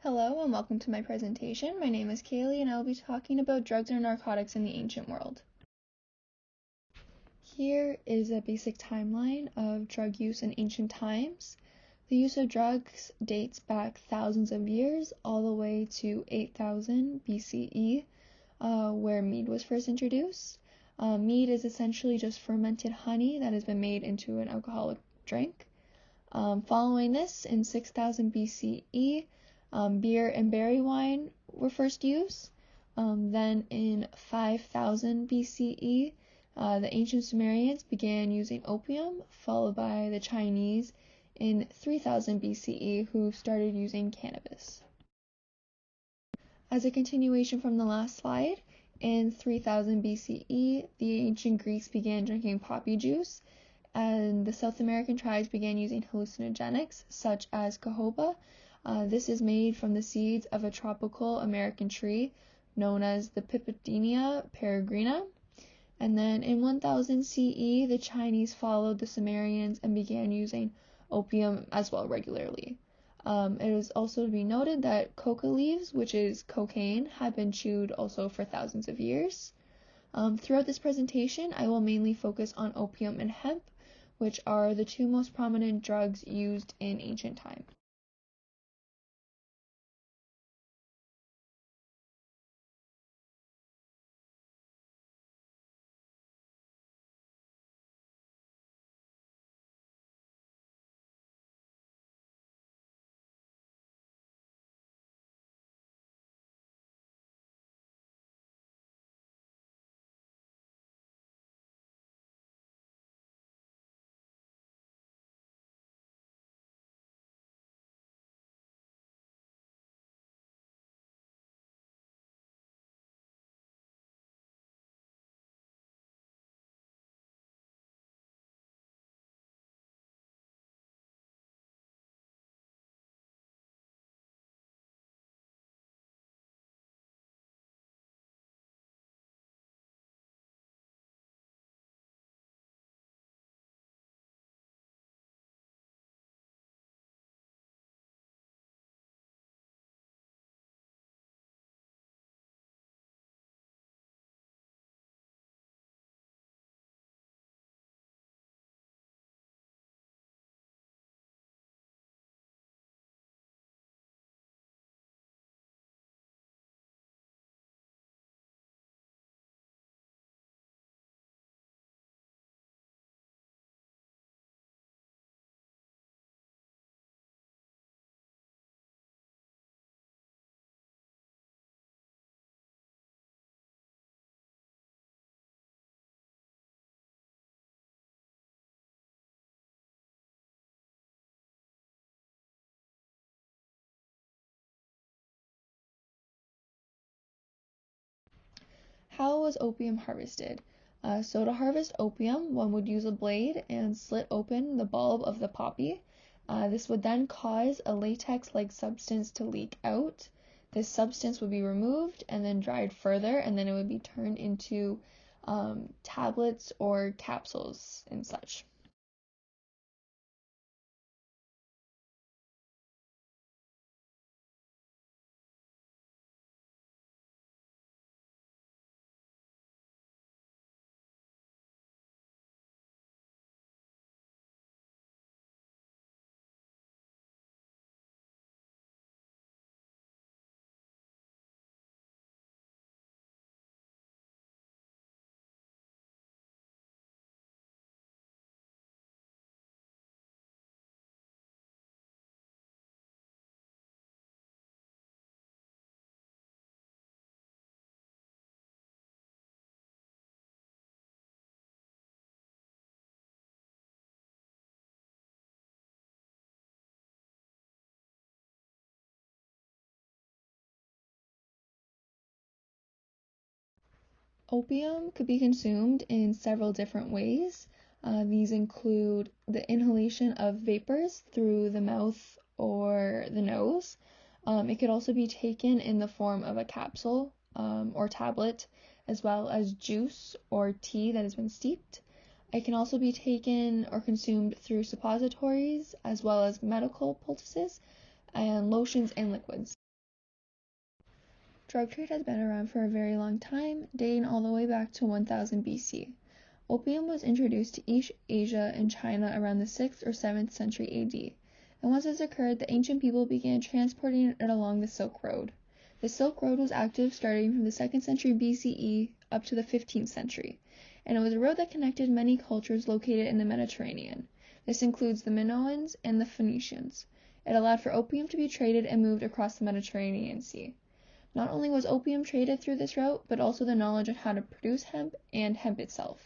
Hello and welcome to my presentation. My name is Kaylee and I will be talking about drugs or narcotics in the ancient world. Here is a basic timeline of drug use in ancient times. The use of drugs dates back thousands of years all the way to 8000 BCE, where mead was first introduced. Mead is essentially just fermented honey that has been made into an alcoholic drink. Following this, in 6000 BCE, beer and berry wine were first used. Then in 5000 BCE, the ancient Sumerians began using opium, followed by the Chinese in 3000 BCE, who started using cannabis. As a continuation from the last slide, in 3000 BCE, the ancient Greeks began drinking poppy juice, and the South American tribes began using hallucinogenics such as cohoba. This is made from the seeds of a tropical American tree known as the Piperidenia peregrina. And then in 1000 CE, the Chinese followed the Sumerians and began using opium as well regularly. It is also to be noted that coca leaves, which is cocaine, have been chewed also for thousands of years. Throughout this presentation, I will mainly focus on opium and hemp, which are the two most prominent drugs used in ancient times. How was opium harvested? So to harvest opium, one would use a blade and slit open the bulb of the poppy. This would then cause a latex-like substance to leak out. This substance would be removed and then dried further, and then it would be turned into tablets or capsules and such. Opium could be consumed in several different ways. These include the inhalation of vapors through the mouth or the nose. It could also be taken in the form of a capsule or tablet, as well as juice or tea that has been steeped. It can also be taken or consumed through suppositories, as well as medical poultices and lotions and liquids. Drug trade has been around for a very long time, dating all the way back to 1000 BC. Opium was introduced to East Asia and China around the 6th or 7th century AD, and once this occurred, the ancient people began transporting it along the Silk Road. The Silk Road was active starting from the 2nd century BCE up to the 15th century, and it was a road that connected many cultures located in the Mediterranean. This includes the Minoans and the Phoenicians. It allowed for opium to be traded and moved across the Mediterranean Sea. Not only was opium traded through this route, but also the knowledge on how to produce hemp and hemp itself.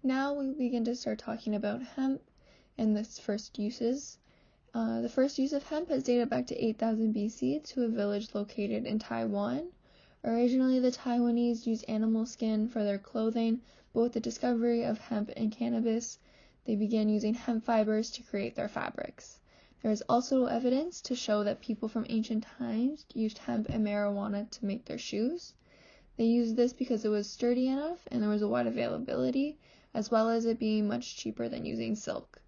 Now we begin to start talking about hemp and its first uses. The first use of hemp is dated back to 8000 BC to a village located in Taiwan. Originally, the Taiwanese used animal skin for their clothing, but with the discovery of hemp and cannabis, they began using hemp fibers to create their fabrics. There is also evidence to show that people from ancient times used hemp and marijuana to make their shoes. They used this because it was sturdy enough and there was a wide availability, as well as it being much cheaper than using silk.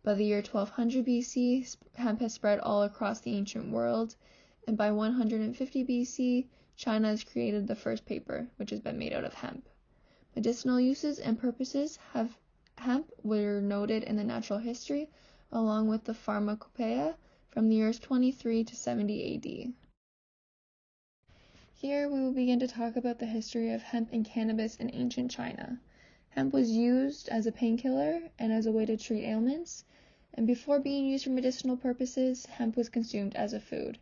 By the year 1200 BC, hemp has spread all across the ancient world, and by 150 BC, China has created the first paper, which has been made out of hemp. Medicinal uses and purposes of hemp were noted in the natural history, along with the Pharmacopoeia from the years 23 to 70 AD. Here we will begin to talk about the history of hemp and cannabis in ancient China. Hemp was used as a painkiller and as a way to treat ailments, and before being used for medicinal purposes, hemp was consumed as a food.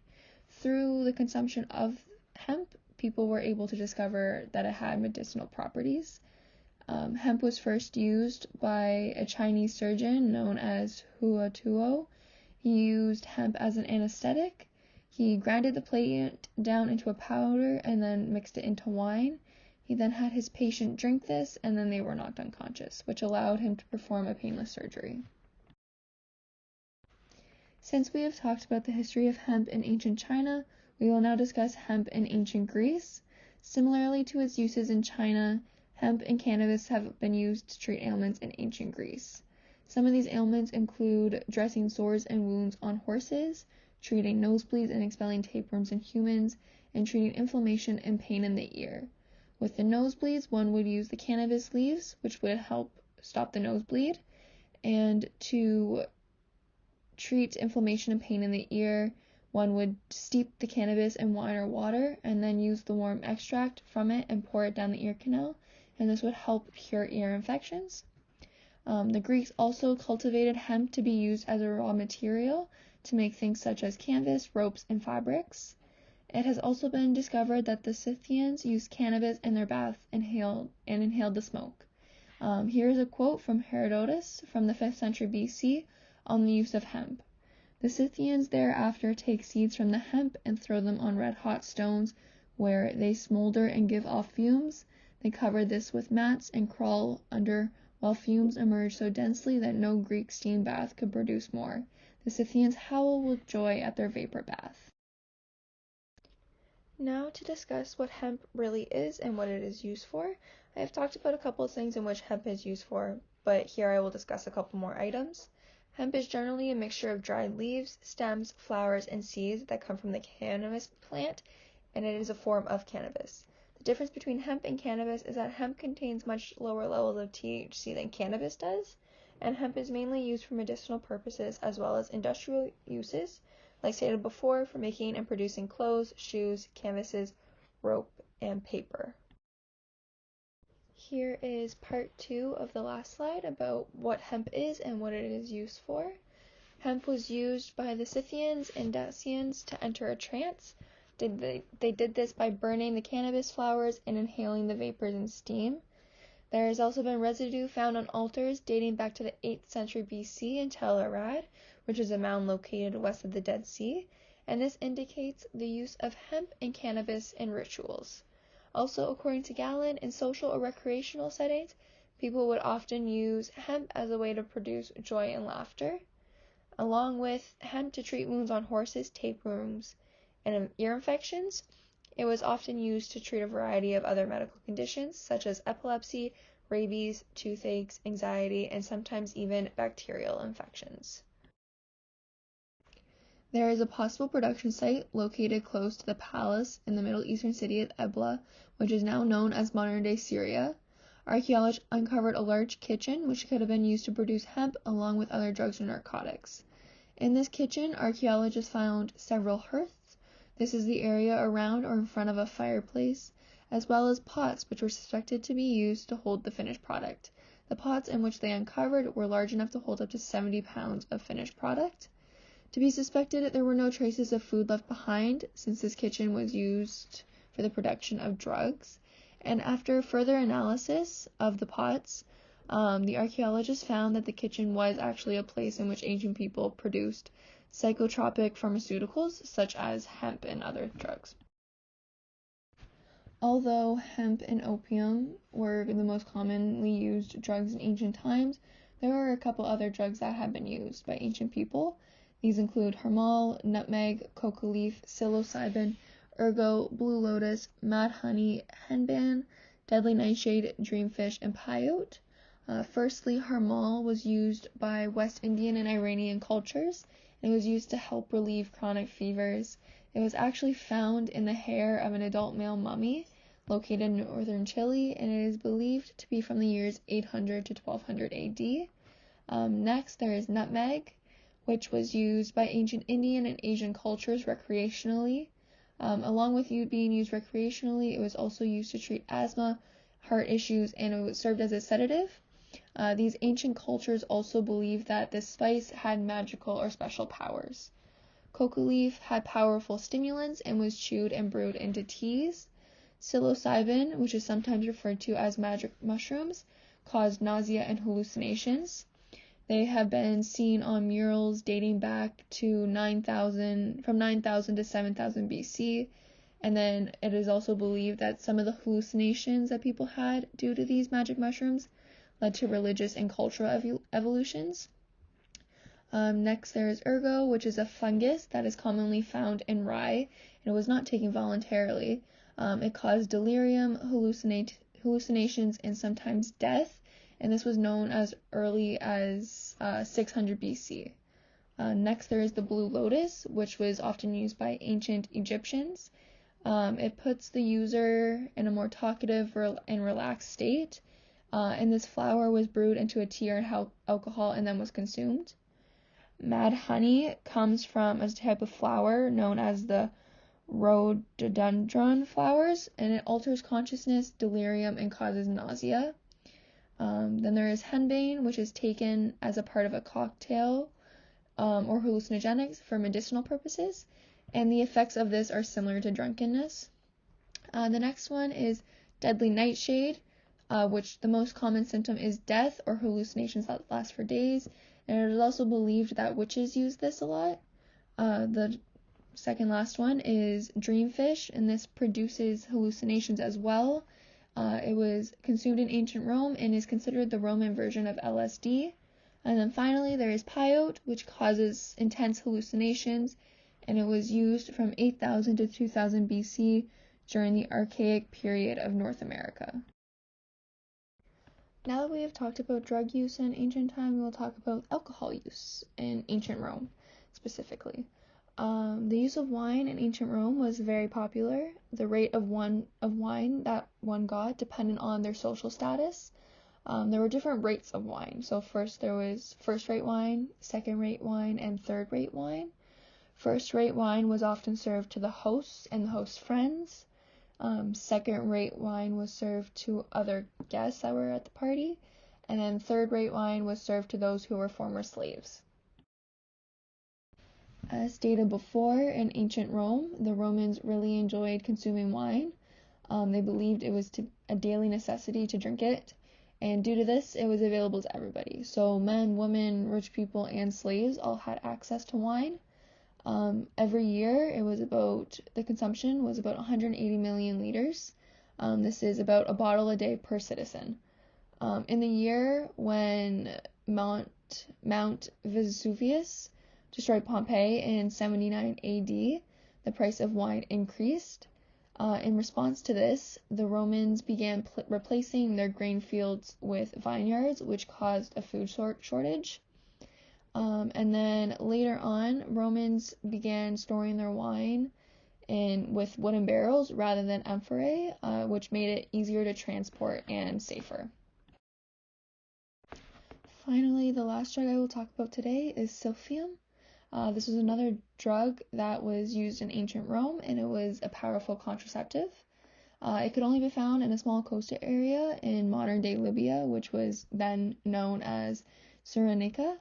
Through the consumption of hemp, people were able to discover that it had medicinal properties. Hemp was first used by a Chinese surgeon known as Hua Tuo. He used hemp as an anesthetic. He grinded the plant down into a powder and then mixed it into wine. He then had his patient drink this, and then they were knocked unconscious, which allowed him to perform a painless surgery. Since we have talked about the history of hemp in ancient China, we will now discuss hemp in ancient Greece. Similarly to its uses in China, hemp and cannabis have been used to treat ailments in ancient Greece. Some of these ailments include dressing sores and wounds on horses, treating nosebleeds and expelling tapeworms in humans, and treating inflammation and pain in the ear. With the nosebleeds, one would use the cannabis leaves, which would help stop the nosebleed, and to treat inflammation and pain in the ear, one would steep the cannabis in wine or water and then use the warm extract from it and pour it down the ear canal, and this would help cure ear infections. The Greeks also cultivated hemp to be used as a raw material to make things such as canvas, ropes, and fabrics. It has also been discovered that the Scythians used cannabis in their baths and inhaled the smoke. Here is a quote from Herodotus from the 5th century BC on the use of hemp. The Scythians thereafter take seeds from the hemp and throw them on red-hot stones where they smolder and give off fumes. They cover this with mats and crawl under while fumes emerge so densely that no Greek steam bath could produce more. The Scythians howl with joy at their vapor bath. Now to discuss what hemp really is and what it is used for. I have talked about a couple of things in which hemp is used for, but here I will discuss a couple more items. Hemp is generally a mixture of dried leaves, stems, flowers, and seeds that come from the cannabis plant, and it is a form of cannabis. The difference between hemp and cannabis is that hemp contains much lower levels of THC than cannabis does, and hemp is mainly used for medicinal purposes as well as industrial uses, like stated before, for making and producing clothes, shoes, canvases, rope, and paper. Here is part 2 of the last slide about what hemp is and what it is used for. Hemp was used by the Scythians and Dacians to enter a trance. They did this by burning the cannabis flowers and inhaling the vapors and steam. There has also been residue found on altars dating back to the 8th century BC in Tel Arad, which is a mound located west of the Dead Sea, and this indicates the use of hemp and cannabis in rituals. Also, according to Galen, in social or recreational settings, people would often use hemp as a way to produce joy and laughter. Along with hemp to treat wounds on horses, tapeworms, and ear infections, it was often used to treat a variety of other medical conditions such as epilepsy, rabies, toothaches, anxiety, and sometimes even bacterial infections. There is a possible production site located close to the palace in the Middle Eastern city of Ebla, which is now known as modern-day Syria. Archaeologists uncovered a large kitchen which could have been used to produce hemp along with other drugs or narcotics. In this kitchen, archaeologists found several hearths. This is the area around or in front of a fireplace, as well as pots which were suspected to be used to hold the finished product. The pots in which they uncovered were large enough to hold up to 70 pounds of finished product. To be suspected, there were no traces of food left behind, since this kitchen was used for the production of drugs. And after further analysis of the pots, the archaeologists found that the kitchen was actually a place in which ancient people produced psychotropic pharmaceuticals, such as hemp and other drugs. Although hemp and opium were the most commonly used drugs in ancient times, there are a couple other drugs that have been used by ancient people. These include harmal, nutmeg, coca leaf, psilocybin, ergot, blue lotus, mad honey, henbane, deadly nightshade, dreamfish, and peyote. Firstly, harmal was used by West Indian and Iranian cultures, and it was used to help relieve chronic fevers. It was actually found in the hair of an adult male mummy located in northern Chile, and it is believed to be from the years 800 to 1200 AD. Next, there is nutmeg, which was used by ancient Indian and Asian cultures recreationally. Along with being used recreationally, it was also used to treat asthma, heart issues, and it served as a sedative. These ancient cultures also believed that this spice had magical or special powers. Coca leaf had powerful stimulants and was chewed and brewed into teas. Psilocybin, which is sometimes referred to as magic mushrooms, caused nausea and hallucinations. They have been seen on murals dating back to from 9,000 to 7,000 BC, and then it is also believed that some of the hallucinations that people had due to these magic mushrooms led to religious and cultural evolutions. Next, there is ergot, which is a fungus that is commonly found in rye, and it was not taken voluntarily. It caused delirium, hallucinations, and sometimes death, and this was known as early as 600 BC. Next, there is the blue lotus, which was often used by ancient Egyptians. It puts the user in a more talkative and relaxed state, and this flower was brewed into a tea or alcohol and then was consumed. Mad honey comes from a type of flower known as the rhododendron flowers, and it alters consciousness, delirium, and causes nausea. Then there is henbane, which is taken as a part of a cocktail or hallucinogenics for medicinal purposes, and the effects of this are similar to drunkenness. The next one is deadly nightshade, which the most common symptom is death or hallucinations that last for days, and it is also believed that witches use this a lot. The second last one is dreamfish, and this produces hallucinations as well. It was consumed in ancient Rome and is considered the Roman version of LSD. And then finally, there is peyote, which causes intense hallucinations, and it was used from 8,000 to 2000 BC during the Archaic period of North America. Now that we have talked about drug use in ancient time, we will talk about alcohol use in ancient Rome specifically. The use of wine in ancient Rome was very popular. The rate of wine that one got depended on their social status. There were different rates of wine. So first there was first-rate wine, second-rate wine, and third-rate wine. First-rate wine was often served to the hosts and the host's friends. Second-rate wine was served to other guests that were at the party. And then third-rate wine was served to those who were former slaves. As stated before, in ancient Rome, the Romans really enjoyed consuming wine. They believed it was a daily necessity to drink it, and due to this, it was available to everybody. So men, women, rich people, and slaves all had access to wine. Every year, the consumption was about 180 million liters. This is about a bottle a day per citizen. In the year when Mount Vesuvius destroyed Pompeii in 79 AD, the price of wine increased. In response to this, the Romans began replacing their grain fields with vineyards, which caused a food shortage. And then later on, Romans began storing their wine with wooden barrels rather than amphorae, which made it easier to transport and safer. Finally, the last drug I will talk about today is silphium. This was another drug that was used in ancient Rome, and it was a powerful contraceptive. It could only be found in a small coastal area in modern-day Libya, which was then known as Cyrenaica.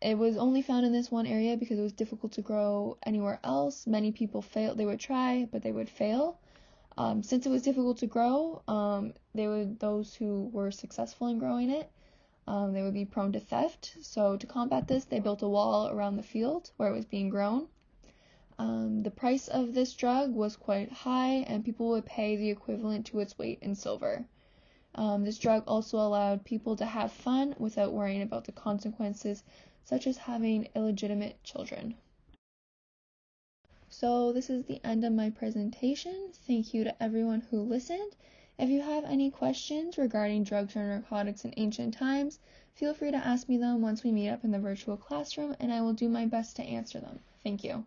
It was only found in this one area because it was difficult to grow anywhere else. Many people failed. They would try, but they would fail. Since it was difficult to grow, those who were successful in growing it, they would be prone to theft. So to combat this, they built a wall around the field where it was being grown. The price of this drug was quite high, and people would pay the equivalent to its weight in silver. This drug also allowed people to have fun without worrying about the consequences, such as having illegitimate children. So this is the end of my presentation. Thank you to everyone who listened. If you have any questions regarding drugs or narcotics in ancient times, feel free to ask me them once we meet up in the virtual classroom, and I will do my best to answer them. Thank you.